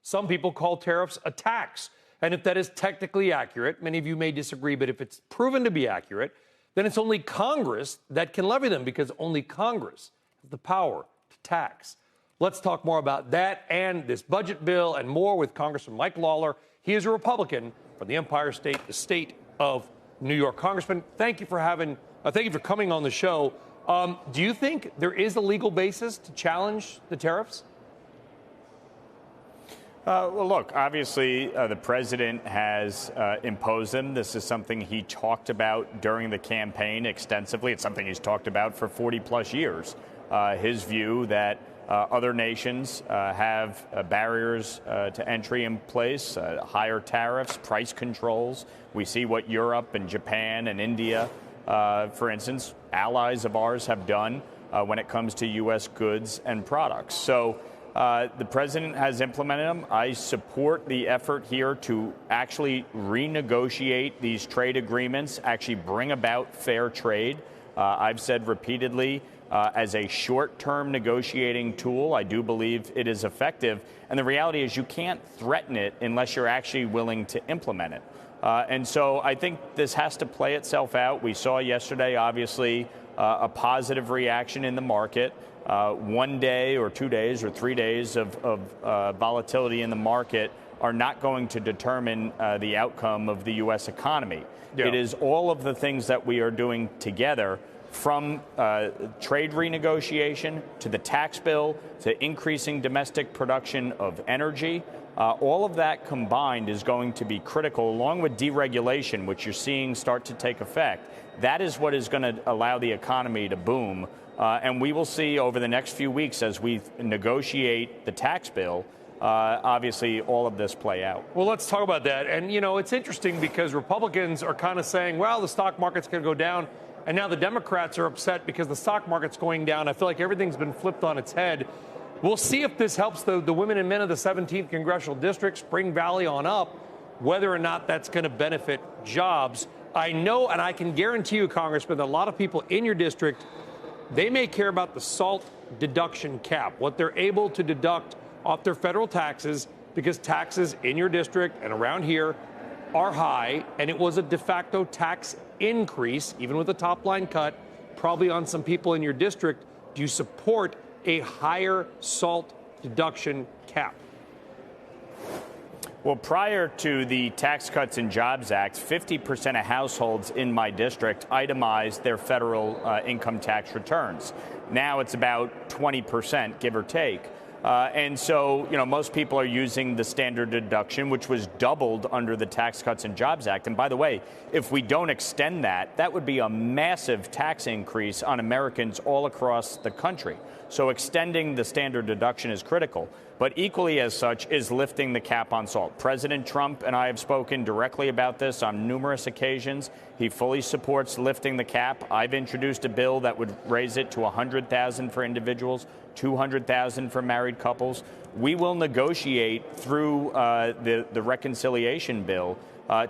Some people call tariffs a tax. And if that is technically accurate, many of you may disagree, but if it's proven to be accurate, then it's only Congress that can levy them because only Congress has the power to tax. Let's talk more about that and this budget bill and more with Congressman Mike Lawler. He is a Republican from the Empire State, the state of New York. Congressman, thank you for coming on the show. Do you think there is a legal basis to challenge the tariffs? Well, look, obviously, the president has imposed them. This is something he talked about during the campaign extensively. It's something he's talked about for 40-plus years. His view that other nations have barriers to entry in place, higher tariffs, price controls. We see what Europe and Japan and India, for instance, allies of ours have done when it comes to U.S. goods and products. So the president has implemented them. I support the effort here to actually renegotiate these trade agreements, actually bring about fair trade. I've said repeatedly, as a short-term negotiating tool, I do believe it is effective. And the reality is you can't threaten it unless you're actually willing to implement it. And so I think this has to play itself out. We saw yesterday, obviously, a positive reaction in the market. 1 day or 2 days or 3 days of volatility in the market are not going to determine the outcome of the U.S. economy. Yeah. It is all of the things that we are doing together, from trade renegotiation to the tax bill to increasing domestic production of energy. All of that combined is going to be critical, along with deregulation, which you're seeing start to take effect. That is what is going to allow the economy to boom. And we will see over the next few weeks as we negotiate the tax bill, obviously, all of this play out. Well, let's talk about that. And, you know, it's interesting because Republicans are kind of saying, well, the stock market's going to go down. And now the Democrats are upset because the stock market's going down. I feel like everything's been flipped on its head. We'll see if this helps the women and men of the 17th Congressional District, Spring Valley on up, whether or not that's going to benefit jobs. I know, and I can guarantee you, Congressman, that a lot of people in your district, they may care about the SALT deduction cap, what they're able to deduct off their federal taxes, because taxes in your district and around here are high, and it was a de facto tax increase, even with a top-line cut, probably on some people in your district. Do you support a higher SALT deduction cap? Well, prior to the Tax Cuts and Jobs Act, 50% of households in my district itemized their federal income tax returns. Now it's about 20%, give or take. And so, you know, most people are using the standard deduction, which was doubled under the Tax Cuts and Jobs Act. And by the way, if we don't extend that, that would be a massive tax increase on Americans all across the country. So extending the standard deduction is critical. But equally as such is lifting the cap on SALT. President Trump and I have spoken directly about this on numerous occasions. He fully supports lifting the cap. I've introduced a bill that would raise it to $100,000 for individuals, $200,000 for married couples. We will negotiate through the reconciliation bill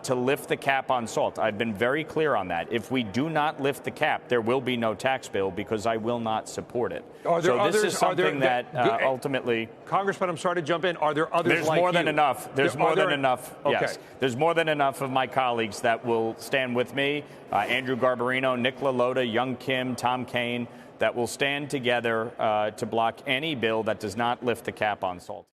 to lift the cap on SALT. I've been very clear on that. If we do not lift the cap, there will be no tax bill because I will not support it. This is something that ultimately... Congressman, I'm sorry to jump in. Are there others There's like more than you? enough. There's more than enough. Okay. Yes. There's more than enough of my colleagues that will stand with me. Andrew Garbarino, Nick LaLota, Young Kim, Tom Kaine, that will stand together to block any bill that does not lift the cap on SALT.